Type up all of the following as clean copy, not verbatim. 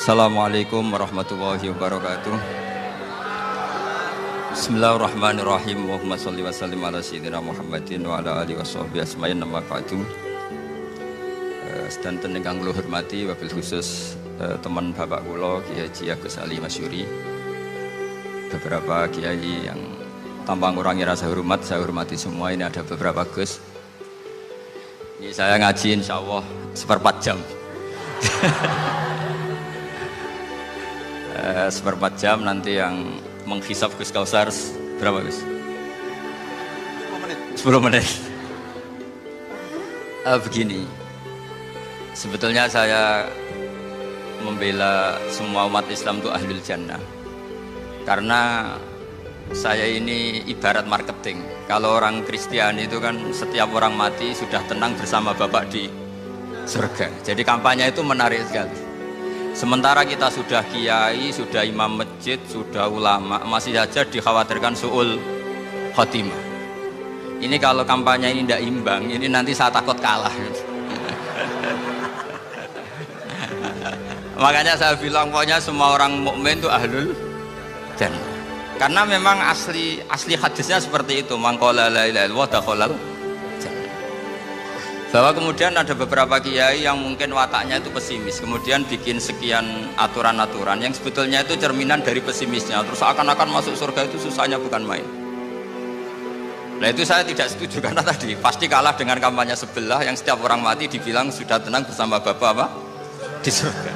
Assalamualaikum warahmatullahi wabarakatuh. Bismillahirrahmanirrahim. Allahumma sholli wa sallim ala sayyidina Muhammadin wa ala alihi washabbihi asma'in nama ba'du. Sedanten ingkang kula hormati wabil khusus teman bapak kula Kiai Haji Agus Ali Masyuri. Beberapa kiai yang tanpa ngurangi rasa hormat saya hormati semua. Ini ada beberapa Gus. Ini saya ngaji insyaallah seperempat jam. Seperempat jam nanti yang menghisap Gus Kausar berapa Gus? 10 menit. Begini, sebetulnya saya membela semua umat Islam itu ahlul jannah karena saya ini ibarat marketing. Kalau orang Kristiani itu kan setiap orang mati sudah tenang bersama Bapak di surga. Jadi kampanye itu menarik sekali. Sementara kita sudah kiai, sudah imam masjid, sudah ulama, masih saja dikhawatirkan su'ul khotimah. Ini kalau kampanye ini tidak imbang, ini nanti saya takut kalah. Makanya saya bilang pokoknya semua orang mukmin itu ahlul jannah. Karena memang asli hadisnya seperti itu, man qala la ilaha illallah dakhalal jannah. Bahwa kemudian ada beberapa kiai yang mungkin wataknya itu pesimis, kemudian bikin sekian aturan-aturan yang sebetulnya itu cerminan dari pesimisnya, terus akan-akan masuk surga itu susahnya bukan main. Nah itu saya tidak setuju karena tadi pasti kalah dengan kampanye sebelah yang setiap orang mati dibilang sudah tenang bersama Bapak apa? Di surga.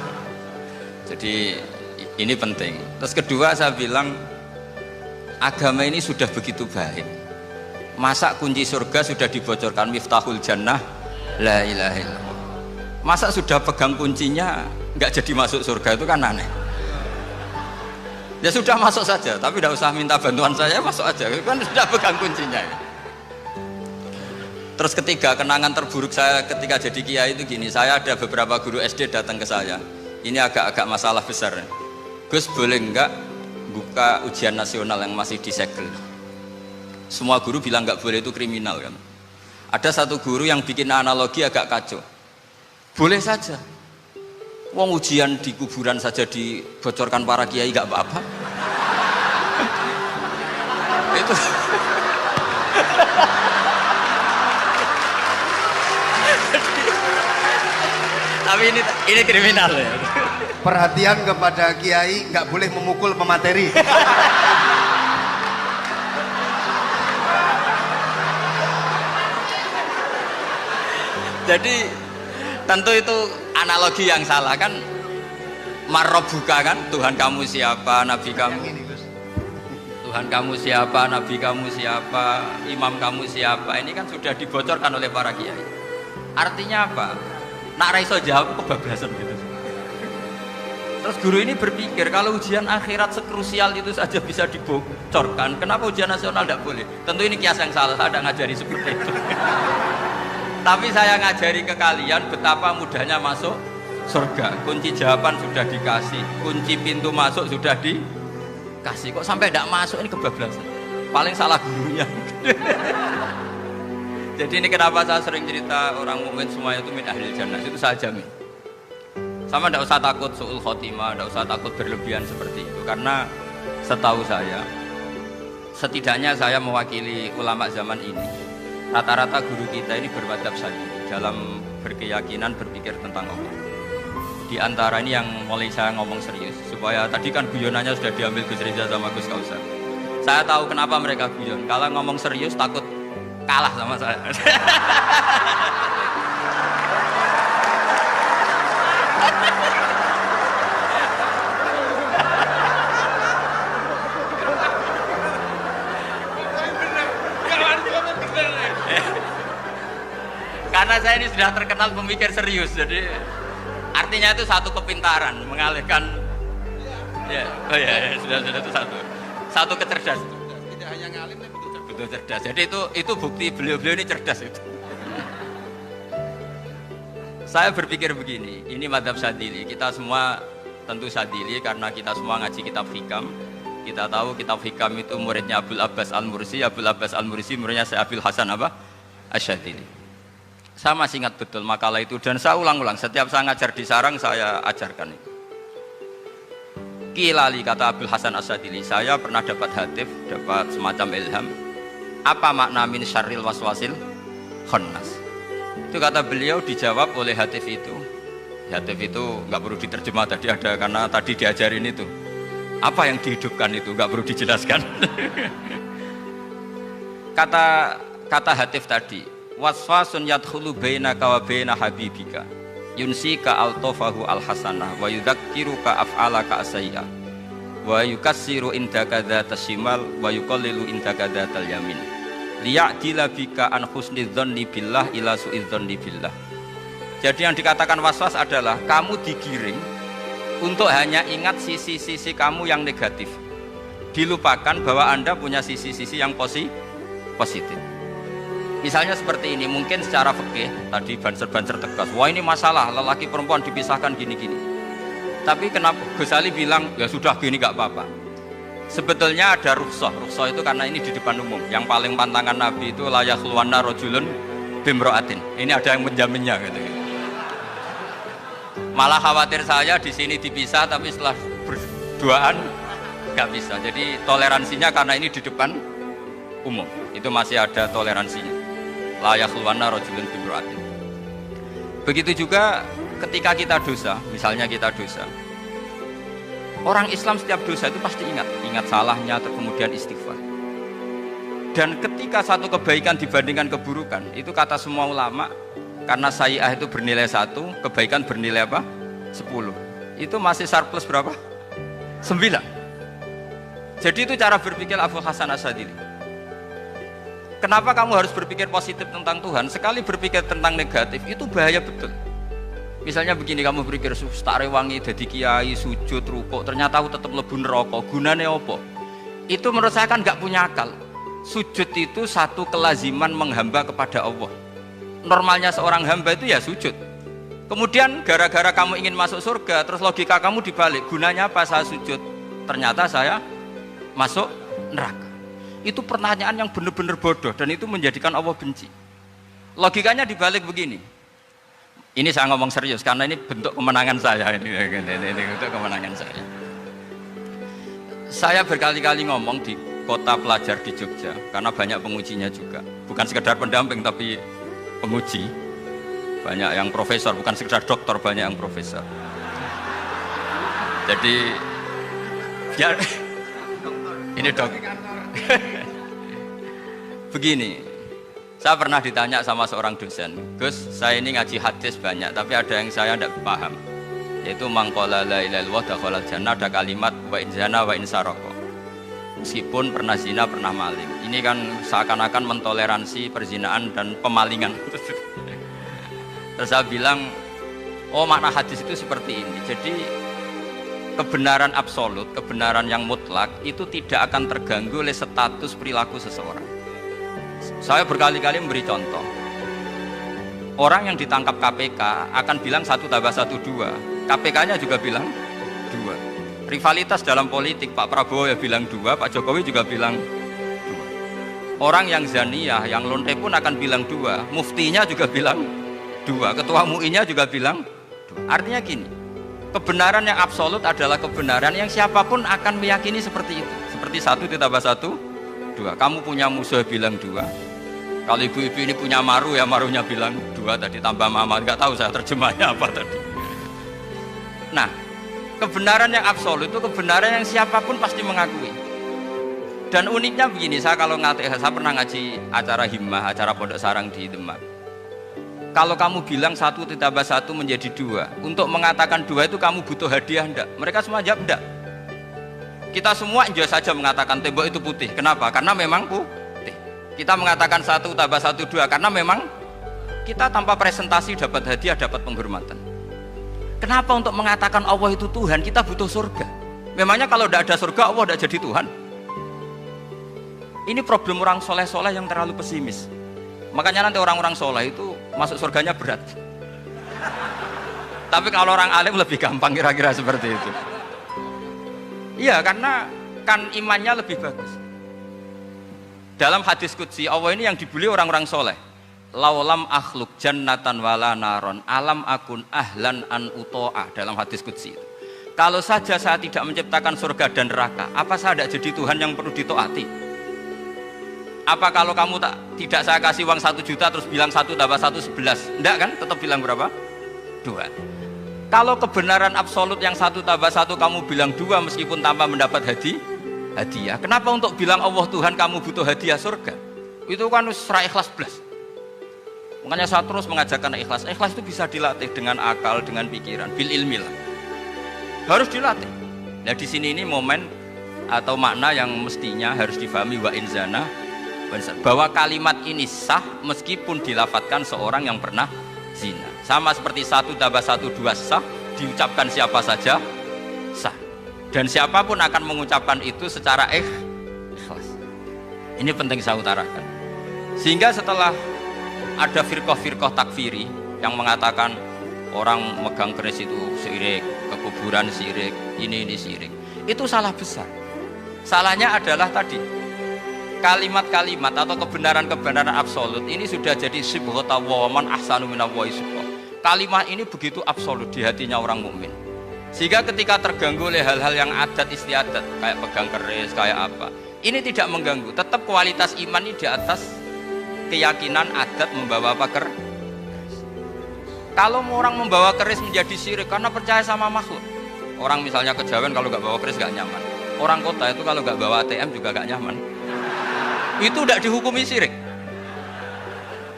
Jadi ini penting. Terus kedua saya bilang agama ini sudah begitu baik. Masa kunci surga sudah dibocorkan miftahul jannah la ilaha illallah. Masa sudah pegang kuncinya nggak jadi masuk surga, itu kan aneh. Ya sudah masuk saja, tapi tidak usah minta bantuan saya, masuk aja, kan sudah pegang kuncinya. Terus ketiga, kenangan terburuk saya ketika jadi kiai itu gini, saya ada beberapa guru SD datang ke saya. Ini agak-agak masalah besar. Gus boleh nggak buka ujian nasional yang masih disegel? Semua guru bilang nggak boleh, itu kriminal kan. Ada satu guru yang bikin analogi agak kacau. Boleh saja. Wong ujian di kuburan saja dibocorkan para kiai nggak apa-apa. Itu. Tapi ini kriminal ya. Perhatian kepada kiai, nggak boleh memukul pemateri. Jadi tentu itu analogi yang salah kan. Marrobuka kan, Tuhan kamu siapa, Nabi kamu. Tuhan kamu siapa, Nabi kamu siapa, imam kamu siapa. Ini kan sudah dibocorkan oleh para kiai. Artinya apa? Nak raiso jawab kebablasan gitu. Terus guru ini berpikir kalau ujian akhirat sekrusial itu saja bisa dibocorkan, kenapa ujian nasional tidak boleh? Tentu ini kias yang salah, saya tidak ngajari seperti itu. Tapi saya ngajari ke kalian betapa mudahnya masuk surga. Kunci jawaban sudah dikasih, kunci pintu masuk sudah dikasih. Kok sampai tidak masuk, ini kebablasan. Paling salah gurunya. Jadi ini kenapa saya sering cerita orang mukmin semuanya itu min ahlil jannah, itu saya jamin. Sama tidak usah takut su'ul khotimah, tidak usah takut berlebihan seperti itu. Karena setahu saya, setidaknya saya mewakili ulama zaman ini. Rata-rata guru kita ini bermadhab syadili dalam berkeyakinan berpikir tentang Allah. Di antara ini yang mulai saya ngomong serius, supaya tadi kan guyonannya sudah diambil Gus Reza sama Gus Kausar. Saya tahu kenapa mereka guyon. Kalau ngomong serius takut kalah sama saya. Karena saya ini sudah terkenal pemikir serius, jadi artinya itu satu kepintaran mengalihkan, ya, oh ya, sudah itu satu kecerdasan. Tidak hanya ngalim, tapi betul cerdas. Jadi itu bukti beliau ini cerdas itu. Saya berpikir begini, ini madhab Syadzili, kita semua tentu Syadzili karena kita semua ngaji kitab hikam. Kita tahu kitab hikam itu muridnya Abul Abbas Al-Mursi, Abul Abbas Al-Mursi muridnya Syekh Hasan apa? Asy-Syadzili. Saya masih ingat betul makalah itu dan saya ulang-ulang setiap saya ngajar di sarang saya ajarkan itu. Kilali kata Abdul Hasan As-Sadili, saya pernah dapat hatif, dapat semacam ilham. Apa makna min syarril waswasil khannas? Itu kata beliau dijawab oleh hatif itu. Hatif itu nggak perlu diterjemah tadi ada karena tadi diajarin itu. Apa yang dihidupkan itu nggak perlu dijelaskan. kata hatif tadi, waswasun yadkhulu bainaka wa baina habibika. Yunsika al-tofahu al-hasanah wa yudzakiruka af'alaka asayya wa yukassiru indaka dhatas shimal wa yuqallilu indaka dhatal yamin liya'dila bika an husni dzanni billah ila su'i dzanni billah. Jadi yang dikatakan waswas adalah kamu digiring untuk hanya ingat sisi-sisi kamu yang negatif, dilupakan bahwa Anda punya sisi-sisi yang positif. Misalnya seperti ini, mungkin secara fikih tadi banser-banser tegas, wah ini masalah lelaki perempuan dipisahkan gini-gini. Tapi kenapa Ghazali bilang ya sudah gini gak apa-apa. Sebetulnya ada rukhsah itu karena ini di depan umum. Yang paling pantangan Nabi itu la yakhluwanna rajulun bimra'atin. Ini ada yang menjaminnya gitu. Malah khawatir saya di sini dipisah tapi setelah berduaan gak bisa. Jadi toleransinya karena ini di depan umum. Itu masih ada toleransinya. La yakhluwanna rajulun bimra'atin. Begitu juga ketika kita dosa, misalnya kita dosa. Orang Islam setiap dosa itu pasti ingat salahnya, kemudian istighfar. Dan ketika satu kebaikan dibandingkan keburukan, itu kata semua ulama, karena sayyi'ah itu bernilai 1, kebaikan bernilai apa? 10. Itu masih surplus berapa? 9. Jadi itu cara berpikir Abdul Hasan As-Sadili. Kenapa kamu harus berpikir positif tentang Tuhan? Sekali berpikir tentang negatif, itu bahaya betul. Misalnya begini, kamu berpikir tak rewangi, jadi kiai, sujud, rukuk, ternyata aku tetap lebu neraka, gunanya apa? Itu menurut saya kan gak punya akal. Sujud itu satu kelaziman menghamba kepada Allah. Normalnya seorang hamba itu ya sujud. Kemudian gara-gara kamu ingin masuk surga, terus logika kamu dibalik, gunanya apa saya sujud? Ternyata saya masuk neraka. Itu pertanyaan yang benar-benar bodoh dan itu menjadikan Allah benci. Logikanya dibalik begini. Ini saya ngomong serius karena ini bentuk kemenangan saya. Ini bentuk kemenangan saya. Saya berkali-kali ngomong di kota pelajar di Jogja karena banyak pengujinya juga. Bukan sekedar pendamping tapi penguji. Banyak yang profesor, bukan sekedar doktor, banyak yang profesor. Jadi biar ini dok. Begini, saya pernah ditanya sama seorang dosen, Gus, saya ini ngaji hadis banyak, tapi ada yang saya tidak paham, yaitu mangqala la ilaha illallah dakhalal jannah, ada kalimat wa in zana wa in saraka. Meskipun pernah zina, pernah maling. Ini kan seakan-akan mentoleransi perzinaan dan pemalingan. Terus saya bilang, oh makna hadis itu seperti ini. Jadi kebenaran absolut, kebenaran yang mutlak itu tidak akan terganggu oleh status perilaku seseorang. Saya berkali-kali memberi contoh. Orang yang ditangkap KPK akan bilang 1 tambah 1 2. KPK-nya juga bilang 2. Rivalitas dalam politik, Pak Prabowo ya bilang 2, Pak Jokowi juga bilang 2. Orang yang zaniyah, yang lonte pun akan bilang 2. Muftinya juga bilang 2. Ketua MUI-nya juga bilang 2. Artinya gini, kebenaran yang absolut adalah kebenaran yang siapapun akan meyakini seperti itu. Seperti 1 ditambah 1 2. Kamu punya musuh bilang 2. Kalau ibu-ibu ini punya maru ya marunya bilang 2 tadi tambah mama. Nggak tahu saya terjemahnya apa tadi. Nah, kebenaran yang absolut itu kebenaran yang siapapun pasti mengakui. Dan uniknya begini, saya kalau saya pernah ngaji acara himmah, acara pondok sarang di Demak. Kalau kamu bilang 1 ditambah 1 menjadi 2, untuk mengatakan 2 itu kamu butuh hadiah enggak? Mereka semua jawab enggak. Kita semua enjoy saja mengatakan tembok itu putih. Kenapa? Karena memang putih. Kita mengatakan 1 tambah 1 2 karena memang kita tanpa presentasi dapat hadiah, dapat penghormatan. Kenapa untuk mengatakan Allah itu Tuhan kita butuh surga? Memangnya kalau tidak ada surga Allah tidak jadi Tuhan? Ini problem orang soleh-soleh yang terlalu pesimis. Makanya nanti orang-orang soleh itu masuk surganya berat. Tapi kalau orang alim lebih gampang kira-kira seperti itu. Iya, karena kan imannya lebih bagus. Dalam hadis qudsi Allah ini yang dibuli orang-orang soleh. Laulam akhluk jannatan wala naron alam akun ahlan an uto'ah, dalam hadis qudsi itu. Kalau saja saya tidak menciptakan surga dan neraka, apa saya tidak jadi Tuhan yang perlu ditaati? Apa kalau kamu tidak saya kasih uang 1 juta terus bilang 1 tambah 1 11? Enggak kan? Tetap bilang berapa? 2. Kalau kebenaran absolut yang 1 tambah 1 kamu bilang 2 meskipun tanpa mendapat hadiah. Kenapa untuk bilang Allah Tuhan kamu butuh hadiah surga? Itu kan serah ikhlas belas. Makanya saya terus mengajarkan ikhlas. Ikhlas itu bisa dilatih dengan akal, dengan pikiran, bil ilmi lah. Harus dilatih. Nah di sini ini momen atau makna yang mestinya harus difahami wa inzana, bahwa kalimat ini sah meskipun dilafatkan seorang yang pernah zina. Sama seperti 1 tambah 1 2 sah, diucapkan siapa saja sah. Dan siapapun akan mengucapkan itu secara ikhlas. Ini penting saya utarakan. Sehingga setelah ada firqah-firqah takfiri yang mengatakan orang megang keris itu syirik, ke kuburan syirik, ini syirik. Itu salah besar. Salahnya adalah tadi kalimat-kalimat atau kebenaran-kebenaran absolut ini sudah jadi sibghata wa man ahsanu minallahi sibghah. Kalimat ini begitu absolut di hatinya orang mukmin. Sehingga ketika terganggu oleh hal-hal yang adat istiadat kayak pegang keris, kayak apa, ini tidak mengganggu. Tetap kualitas iman ini di atas keyakinan adat membawa apa keris. Kalau orang membawa keris menjadi syirik karena percaya sama makhluk. Orang misalnya kejawen kalau nggak bawa keris nggak nyaman. Orang kota itu kalau nggak bawa ATM juga nggak nyaman. Itu tidak dihukumi syirik.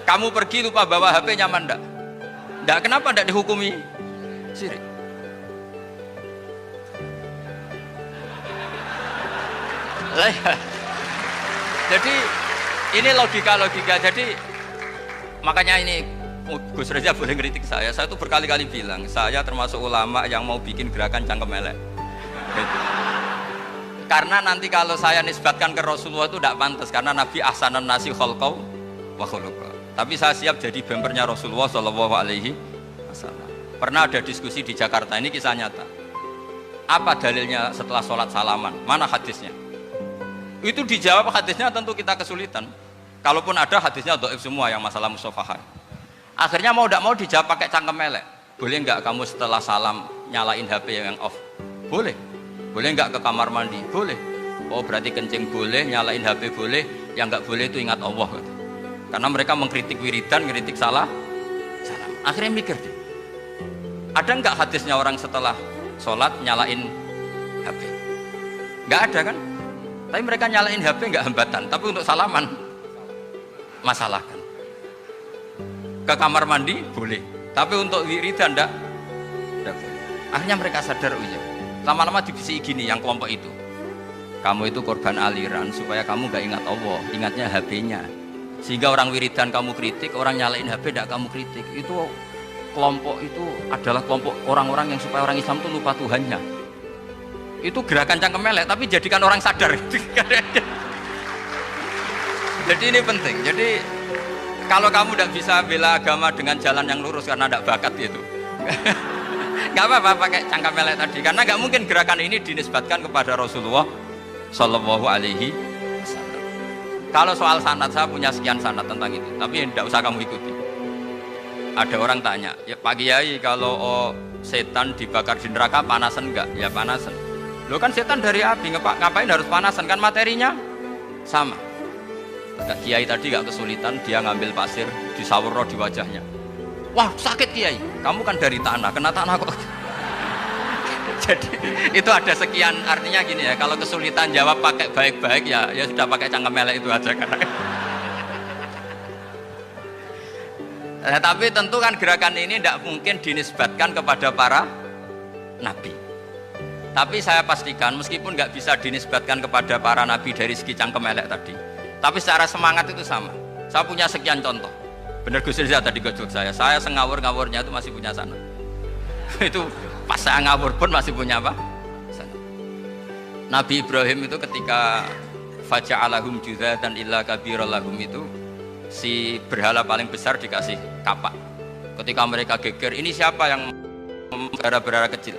Kamu pergi lupa bawa HP nyaman enggak? Enggak, kenapa enggak dihukumi syirik? Jadi ini logika. Jadi makanya ini Gus Reza boleh ngeritik saya itu berkali-kali bilang saya termasuk ulama yang mau bikin gerakan cangkem elek. Karena nanti kalau saya nisbatkan ke Rasulullah itu tidak pantas karena Nabi ahsanan nasi khalqau wa khuluqa. Tapi saya siap jadi bempernya Rasulullah Shallallahu Alaihi Wasallam. Pernah ada diskusi di Jakarta, ini kisah nyata. Apa dalilnya setelah sholat salaman? Mana hadisnya? Itu dijawab hadisnya tentu kita kesulitan. Kalaupun ada hadisnya dhaif semua yang masalah musafahat. Akhirnya mau tidak mau dijawab pakai cangkem elek. Boleh enggak kamu setelah salam nyalain HP yang off? Boleh. Boleh enggak ke kamar mandi? Boleh. Oh berarti kencing boleh, nyalain HP boleh, yang enggak boleh itu ingat Allah. Karena mereka mengkritik wiridan, ngeritik salam. Akhirnya mikir deh. Ada enggak hadisnya orang setelah sholat nyalain HP? Enggak ada kan? Tapi mereka nyalain HP enggak hambatan, tapi untuk salaman masalahkan. Ke kamar mandi boleh, tapi untuk wiridan enggak boleh. Akhirnya mereka sadar, oh iya, lama-lama dibisi gini yang kelompok itu, kamu itu korban aliran supaya kamu enggak ingat Allah, ingatnya HP-nya. Sehingga orang wiridan kamu kritik, orang nyalain HP enggak kamu kritik. Itu kelompok itu adalah kelompok orang-orang yang supaya orang Islam itu lupa Tuhannya. Itu gerakan cangkem elek, tapi jadikan orang sadar. Jadi ini penting. Jadi kalau kamu tidak bisa bela agama dengan jalan yang lurus karena tidak bakat gitu, nggak apa-apa pakai cangkem elek tadi, karena nggak mungkin gerakan ini dinisbatkan kepada Rasulullah Shallallahu Alaihi Wasallam. Kalau soal sanad, saya punya sekian sanad tentang itu, tapi tidak usah kamu ikuti. Ada orang tanya, ya Pak Kiai kalau setan dibakar di neraka panasan enggak? Ya panasan. Lo kan setan dari api, ngapain harus panasan? Kan materinya sama. Kiai tadi gak kesulitan, dia ngambil pasir disawurno di wajahnya. Wah sakit Kiai, kamu kan dari tanah, kena tanah kok. Jadi itu ada sekian, artinya gini ya, kalau kesulitan jawab pakai baik-baik ya sudah pakai cangkem elek itu aja kan. Nah, tapi tentu kan gerakan ini tidak mungkin dinisbatkan kepada para nabi. Tapi saya pastikan meskipun nggak bisa dinisbatkan kepada para nabi dari segi cangkem elek tadi, tapi secara semangat itu sama. Saya punya sekian contoh. Bener Gus Rizal tadi gojok saya sengawur-ngawurnya itu masih punya sana. Itu pas saya ngawur pun masih punya apa? Sana. Nabi Ibrahim itu ketika faja'alahum juzatan illa kabirallahum itu si berhala paling besar dikasih kapak. Ketika mereka geger, ini siapa yang berhala-berhala kecil?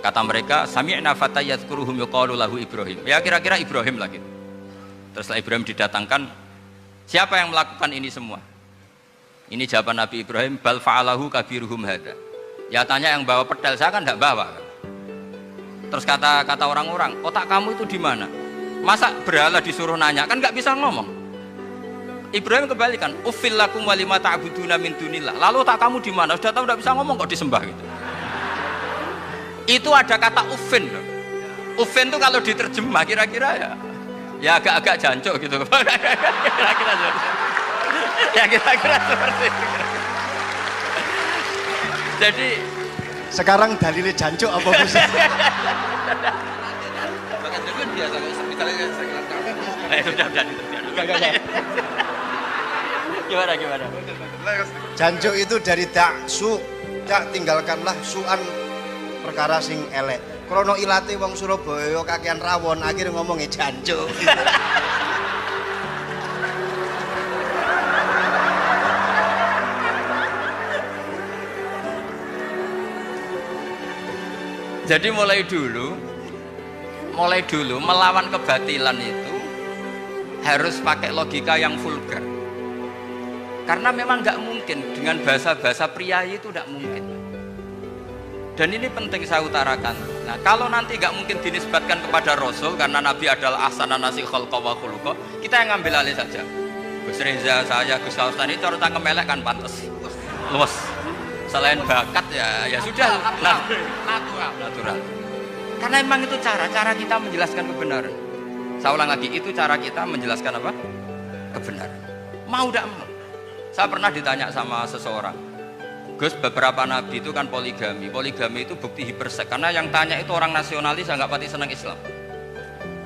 Kata mereka, sami'na fata yadhkuruhum yuqalu lahu Ibrahim. Ya kira-kira Ibrahim lagi. Terus setelah Ibrahim didatangkan, siapa yang melakukan ini semua? Ini jawaban Nabi Ibrahim, bal fa'alahu kabiruhum hadza. Ya tanya yang bawa pedal, saya kan tidak bawa. Terus kata orang-orang, otak kamu itu di mana? Masa berhala disuruh nanya, kan nggak bisa ngomong. Ibrahim kembalikan, ufil lakum walima ta'buduna min dunillah. Lalu otak kamu di mana? Sudah tahu nggak bisa ngomong kok disembah gitu. Itu ada kata ufin loh. Ufin itu kalau diterjemah kira-kira ya agak-agak jancuk gitu. Kira-kira ya kira-kira seperti itu. Jadi sekarang dalilnya jancuk apa bisa? Gimana? Jancuk itu dari daksu, dak tinggalkanlah suan perkara sing elek. Krono ilate wong Surabaya kakean rawon akhirnya ngomongnya jancuk. Jadi mulai dulu melawan kebatilan itu harus pakai logika yang vulgar. Karena memang nggak mungkin dengan bahasa-bahasa priayi itu nggak mungkin. Dan ini penting saya utarakan. Nah, kalau nanti nggak mungkin dinisbatkan kepada Rasul karena Nabi adalah ahsanan nasi khalqa wa khuluqa, kita yang ngambil alih saja. Gus Reza, saya, Gus Faustan ini cara tangkem melek kan pantas. Luas. Selain bakat ya sudah natural. Karena memang itu cara kita menjelaskan kebenaran. Saya ulang lagi, itu cara kita menjelaskan apa? Kebenaran. Mau tidak mau. Saya pernah ditanya sama seseorang, Gus, beberapa nabi itu kan poligami itu bukti hipersek. Karena yang tanya itu orang nasionalis yang nggak pati senang Islam.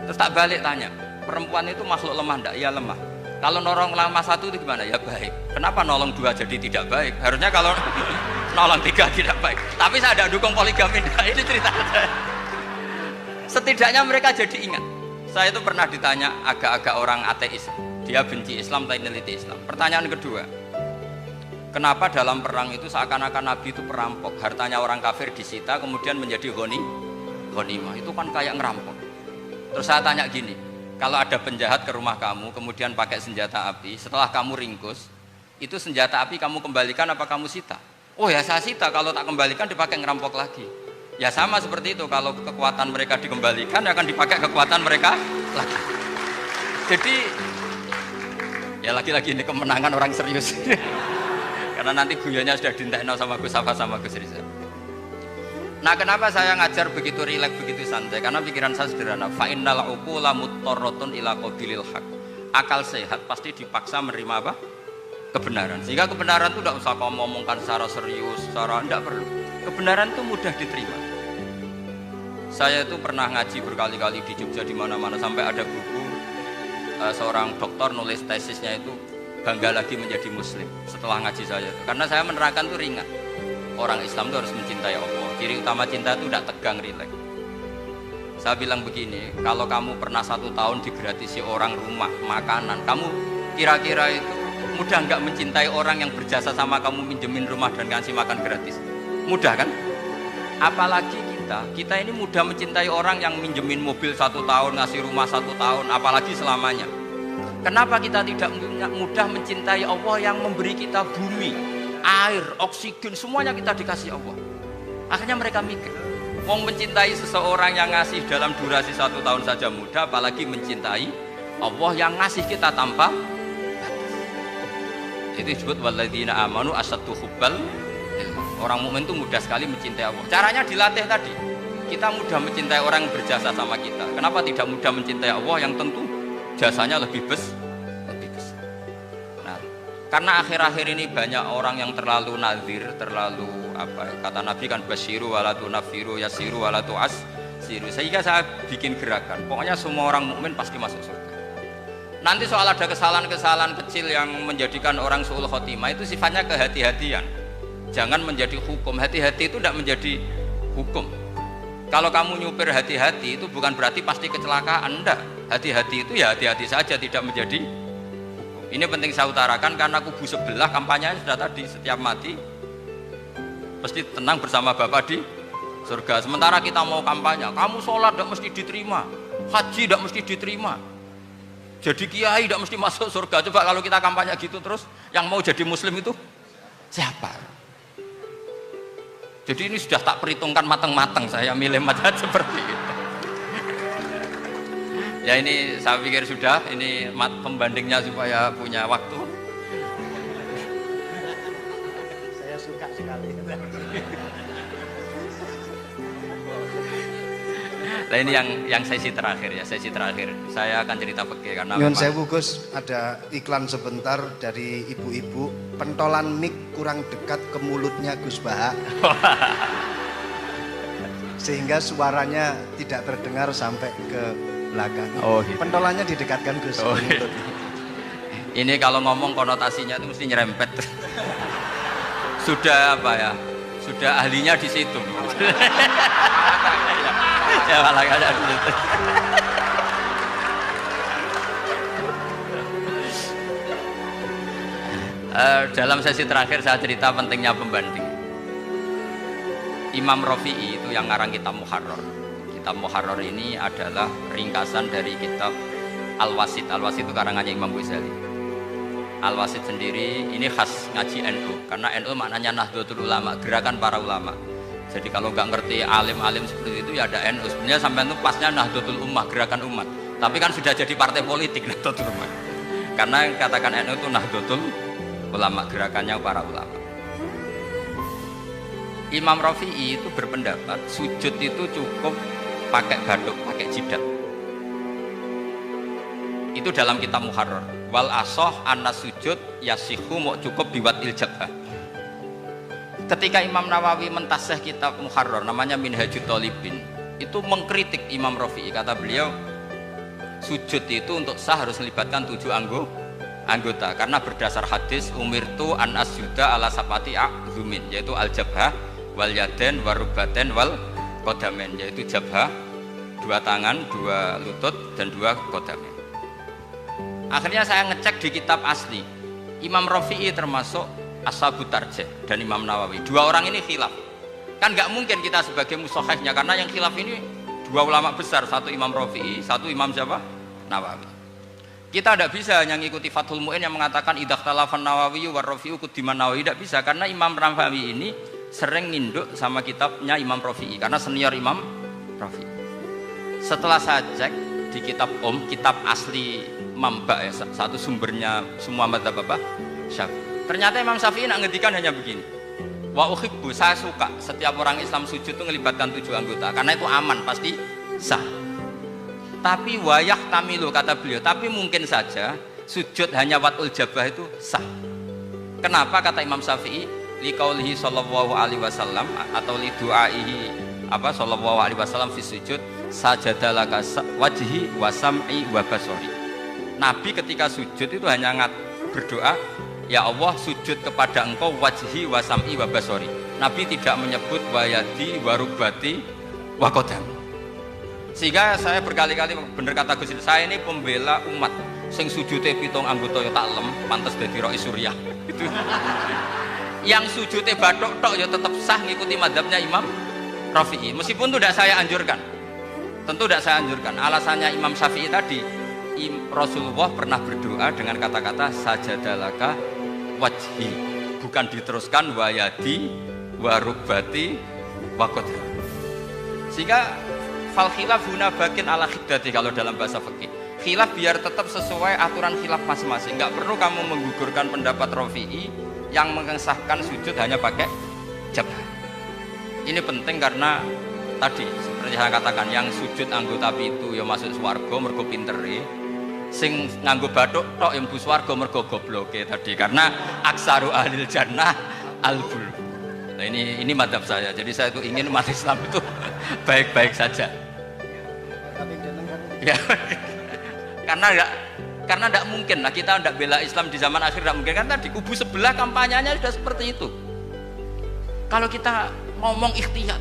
Terus tak balik tanya, perempuan itu makhluk lemah enggak? Ya lemah. Kalau nolong lama satu itu gimana? Ya baik. Kenapa nolong dua jadi tidak baik? Harusnya kalau nolong tiga tidak baik. Tapi saya tidak dukung poligami. Nah, ini cerita. Setidaknya mereka jadi ingat. Saya itu pernah ditanya agak-agak orang ateis. Dia benci Islam tapi neliti Islam. Pertanyaan kedua, kenapa dalam perang itu seakan-akan Nabi itu perampok? Hartanya orang kafir disita kemudian menjadi ghanimah. Itu kan kayak ngerampok. Terus saya tanya gini, kalau ada penjahat ke rumah kamu kemudian pakai senjata api, setelah kamu ringkus, itu senjata api kamu kembalikan apa kamu sita? Oh ya saya sita, kalau tak kembalikan dipakai ngerampok lagi. Ya sama seperti itu, kalau kekuatan mereka dikembalikan akan dipakai kekuatan mereka lagi. Jadi ya lagi-lagi ini kemenangan orang serius. Karena nanti guyanya sudah dintekno sama Gus Safa sama Gus Riza. Nah, kenapa saya ngajar begitu rileks, begitu santai? Karena pikiran saya sederhana. Fa innal uqula muttarratun ila qabilil haq. Akal sehat pasti dipaksa menerima apa? Kebenaran. Sehingga kebenaran itu tidak usah kamu ngomongkan secara serius, secara tidak perlu. Kebenaran itu mudah diterima. Saya itu pernah ngaji berkali-kali di Jogja di mana-mana sampai ada buku seorang dokter nulis tesisnya itu bangga lagi menjadi muslim setelah ngaji saya. Karena saya menerangkan itu ringan. Orang Islam itu harus mencintai Allah. Ciri utama cinta itu tidak tegang, rileks. Saya bilang begini, kalau kamu pernah 1 tahun digratisi orang rumah, makanan, kamu kira-kira itu mudah nggak mencintai orang yang berjasa sama kamu minjemin rumah dan ngasih makan gratis? Mudah kan? Apalagi kita ini mudah mencintai orang yang minjemin mobil 1 tahun, ngasih rumah 1 tahun, apalagi selamanya. Kenapa kita tidak mudah mencintai Allah yang memberi kita bumi, air, oksigen, semuanya kita dikasih Allah? Akhirnya mereka mikir, mau mencintai seseorang yang ngasih dalam durasi 1 tahun saja mudah, apalagi mencintai Allah yang ngasih kita tanpa batas. Itu disebut walladzina amanu asyaddu hubbal. Orang mukmin itu mudah sekali mencintai Allah. Caranya dilatih tadi. Kita mudah mencintai orang yang berjasa sama kita. Kenapa tidak mudah mencintai Allah yang tentu jasanya lebih besar? Nah, karena akhir-akhir ini banyak orang yang terlalu nazir, terlalu kata Nabi kan basyiru wala tunafiru yasiru wala tu'assiru. Sehingga saya bikin gerakan. Pokoknya semua orang mukmin pasti masuk surga. Nanti soal ada kesalahan-kesalahan kecil yang menjadikan orang su'ul khotimah itu sifatnya kehati-hatian. Jangan menjadi hukum. Hati-hati itu tidak menjadi hukum. Kalau kamu nyupir hati-hati itu bukan berarti pasti kecelakaan. Enggak. Hati-hati itu ya hati-hati saja, tidak menjadi hukum. Ini penting saya utarakan karena kubu sebelah kampanyenya sudah tadi, setiap mati pasti tenang bersama Bapak di surga. Sementara kita mau kampanye, kamu sholat tidak mesti diterima, haji tidak mesti diterima, jadi kiai tidak mesti masuk surga. Coba kalau kita kampanye gitu terus, yang mau jadi muslim itu siapa? Jadi ini sudah tak perhitungkan matang-matang saya milih mazhab seperti itu. Ya ini saya pikir sudah, ini pembandingnya supaya punya waktu. Saya suka sekali. Nah ini yang sesi terakhir ya, sesi terakhir. Saya akan cerita fikih karena Nyun sewu Gus, ada iklan sebentar dari ibu-ibu, pentolan mic kurang dekat ke mulutnya Gus Baha. Sehingga suaranya tidak terdengar sampai ke belakang. Oh, gitu. Pentolannya didekatkan Gus. Oh, gitu. Ini kalau ngomong konotasinya itu mesti nyerempet. Sudah apa ya? Sudah ahlinya di situ. Ya malah ada di situ. Dalam sesi terakhir saya cerita pentingnya pembanding. Imam Rafi'i itu yang ngarang kitab Muharrar. Kitab Muharrar ini adalah ringkasan dari kitab Al-Wasit. Al-Wasit itu karangannya Imam Ghazali. Al-Wasit sendiri ini khas ngaji NU karena NU maknanya Nahdlatul Ulama, gerakan para ulama. Jadi kalau nggak ngerti alim-alim seperti itu ya ada NU. Sebenarnya sampai itu pasnya Nahdlatul Ummah, gerakan umat. Tapi kan sudah jadi partai politik Nahdlatul Ummah. Karena yang katakan NU itu Nahdlatul Ulama, gerakannya para ulama. Imam Rafi'i itu berpendapat sujud itu cukup pakai baduk, pakai jidat. Itu dalam kitab Muharrar. Wal asoh anna sujud yasihu mau cukup biwatil jabhah. Ketika Imam Nawawi mentasih kitab Muharrar namanya Minhajut Thalibin, itu mengkritik Imam Rafi'i. Kata beliau sujud itu untuk sah harus melibatkan 7 anggota karena berdasar hadis umirtu an asjuda ala sapati a'zumin, yaitu al jabhah wal yaden warubaten wal kodamen, yaitu jabhah 2 tangan, 2 lutut dan 2 kodamen. Akhirnya saya ngecek di kitab asli Imam Rafi'i termasuk Ashabut Tarjih dan Imam Nawawi. 2 orang ini khilaf. Kan nggak mungkin kita sebagai mushahihnya karena yang khilaf ini 2 ulama besar, satu Imam Rafi'i, satu Imam siapa? Nawawi. Kita tidak bisa hanya ngikuti Fathul Mu'in yang mengatakan idza khtalafan Nawawi wa Rafi'u quddiman Nawawi, tidak bisa karena Imam Nawawi ini sering nginduk sama kitabnya Imam Rafi'i karena senior Imam Rafi'i. Setelah saya cek di kitab kitab asli Mamba ya, satu sumbernya semua mazhab apa? Syafi'i. Ternyata Imam Syafi'i nak ngendikan hanya begini. Wa uhibbu, saya suka setiap orang Islam sujud itu melibatkan 7 anggota karena itu aman, pasti sah. Tapi wayah tamilu kata beliau, tapi mungkin saja sujud hanya watul jabah itu sah. Kenapa kata Imam Syafi'i? Liqaulihi sallallahu alaihi wasallam atau li du'aihi apa sallallahu alaihi wasallam fi sujud sajadalaka wajhi wa sam'i wa basari. Nabi ketika sujud itu hanya berdoa, ya Allah sujud kepada engkau wajhi wa sam'i wa basari. Nabi tidak menyebut wayadi wa rubati wa qadam. Sehingga saya berkali-kali bener kata Gus, saya ini pembela umat sing sujudnya 7 anggota ya tak lem pantes dadi roi Suriah itu. Yang sujudnya bathuk tok ya tetap sah ngikuti mazhabnya Imam Rafi'i meskipun itu tidak saya anjurkan, tentu tidak saya anjurkan. Alasannya Imam Syafi'i tadi, Rasulullah pernah berdoa dengan kata-kata sajadalaka wajhi, bukan diteruskan wayadi warubati wakot. Sehingga fal khilaf huna bakin ala khiddati kalau dalam bahasa fikih. Khilaf biar tetap sesuai aturan khilaf masing-masing. Enggak perlu kamu menggugurkan pendapat Rafi'i yang mengesahkan sujud hanya pakai jabah. Ini penting karena tadi seperti saya katakan yang sujud anggota itu ya masuk swarga mergo pintere. Sing nganggo bathuk tok yang mlebu swarga mergo gobloke tadi karena aksaru ahlil jannah albul. Nah ini madzhab saya. Jadi saya itu ingin umat Islam itu baik-baik saja. Ya. Karena tidak mungkin lah kita tidak bela Islam di zaman akhir, tidak mungkin kan tadi kubu sebelah kampanyenya sudah seperti itu. Kalau kita ngomong ikhtiyat,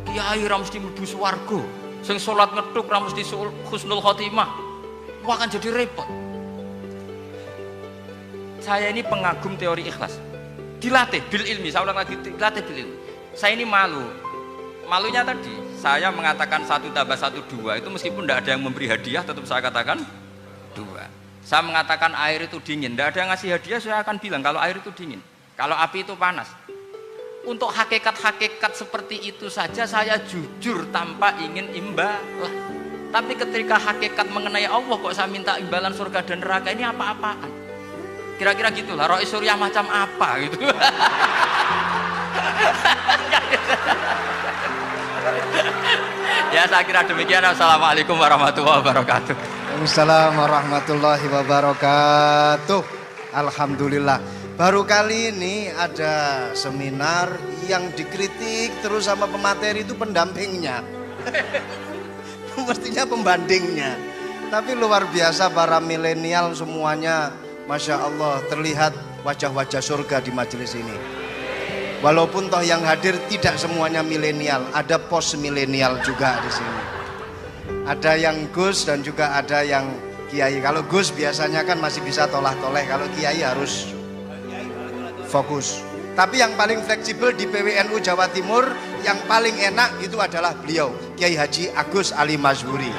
kiai ra mesti mlebu swarga, sing salat ngethuk ra mesti husnul khotimah, wah akan jadi repot. Saya ini pengagum teori ikhlas, dilatih bil ilmi, saya ulang lagi dilatih bil ilmi. Saya ini malunya tadi saya mengatakan 1 tambah 1 2 itu meskipun tidak ada yang memberi hadiah tetap saya katakan 2. Saya mengatakan air itu dingin, tidak ada yang ngasih hadiah, saya akan bilang kalau air itu dingin, kalau api itu panas. Untuk hakikat-hakikat seperti itu saja saya jujur tanpa ingin imbalan. Tapi ketika hakikat mengenai Allah kok saya minta imbalan surga dan neraka, ini apa-apaan? Kira-kira gitulah, Rois Suryah macam apa gitu. Ya saya kira demikian. Assalamualaikum warahmatullahi wabarakatuh. Waalaikumsalam warahmatullahi wabarakatuh. Alhamdulillah. Baru kali ini ada seminar yang dikritik terus sama pemateri itu pendampingnya. Mestinya pembandingnya. Tapi luar biasa para milenial semuanya, Masya Allah, terlihat wajah-wajah surga di majelis ini. Walaupun toh yang hadir tidak semuanya milenial, ada post milenial juga di sini. Ada yang Gus dan juga ada yang Kiai. Kalau Gus biasanya kan masih bisa tolah-toleh, kalau Kiai harus fokus. Tapi yang paling fleksibel di PWNU Jawa Timur, yang paling enak itu adalah beliau, Kiai Haji Agus Ali Mazhuri.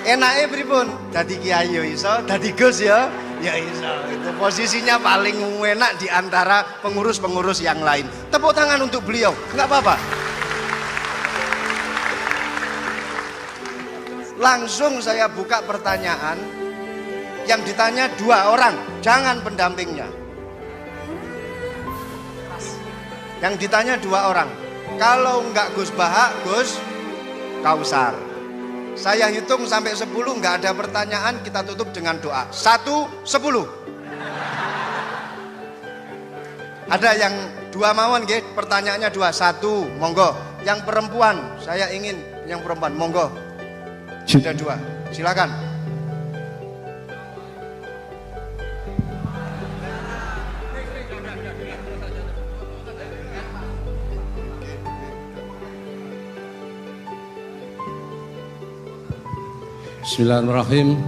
Enaknya pripun? Dadi Kiai yo iso, dadi Gus ya, ya iso. Itu posisinya paling enak di antara pengurus-pengurus yang lain. Tepuk tangan untuk beliau, nggak apa-apa. Langsung saya buka pertanyaan, yang ditanya 2 orang, jangan pendampingnya. Yang ditanya 2 orang. Kalau enggak Gus Baha, Gus Kausar. Saya hitung sampai 10, enggak ada pertanyaan, kita tutup dengan doa. 1, 10. Ada yang 2 mawon nggih, pertanyaannya 2. 1, monggo. Yang perempuan, saya ingin yang perempuan, monggo. Sudah 2. Silakan. Bismillahirrahmanirrahim.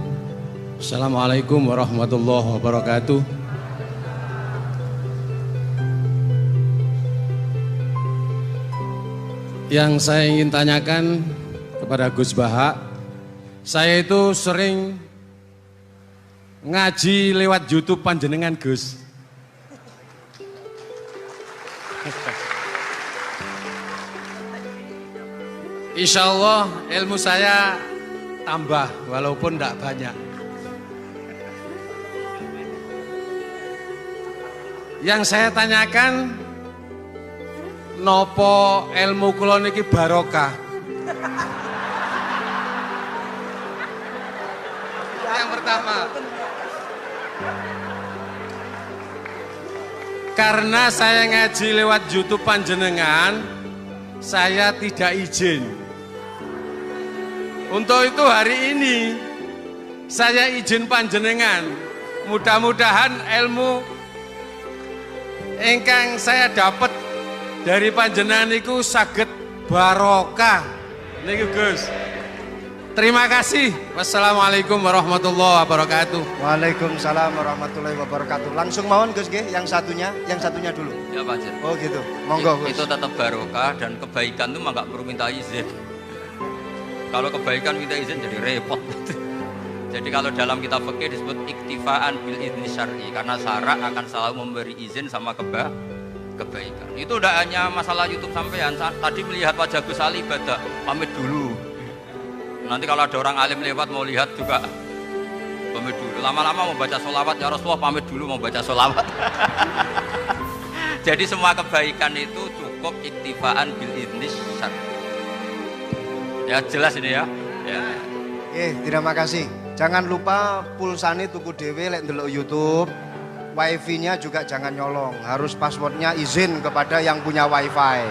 Assalamualaikum warahmatullahi wabarakatuh. Yang saya ingin tanyakan kepada Gus Baha, saya itu sering ngaji lewat YouTube panjenengan Gus. Insya Allah ilmu saya tambah walaupun tidak banyak. Yang saya tanyakan, nopo ilmu kula niki barokah? Yang pertama, karena saya ngaji lewat YouTube panjenengan, saya tidak izin. Untuk itu hari ini saya izin panjenengan, mudah-mudahan ilmu ingkang saya dapat dari panjenengan niku saged barokah niku Gus. Terima kasih. Wassalamualaikum warahmatullahi wabarakatuh. Waalaikumsalam warahmatullahi wabarakatuh. Langsung mawon Gus nggih, yang satunya dulu. Ya Pak Jen. Oh gitu. Monggo Gus. Itu tetap barokah dan kebaikan itu mah nggak perlu minta izin. Kalau kebaikan minta izin jadi repot. Jadi kalau dalam kitab fikih disebut iktifaan bil idzni syar'i, karena syarak akan selalu memberi izin sama kebaikan. Itu udah hanya masalah YouTube sampean. Tadi melihat wajah Gus Ali ibadah, pamit dulu. Nanti kalau ada orang alim lewat mau lihat juga pamit dulu. Lama-lama mau baca sholawat, ya Rasulullah pamit dulu mau baca sholawat. Jadi semua kebaikan itu cukup iktifaan bil idzni syar'i. Ya jelas ini ya. Terima kasih. Jangan lupa pulsane tuku dhewe lek ndelok YouTube. Wifi-nya juga jangan nyolong. Harus passwordnya izin kepada yang punya wifi.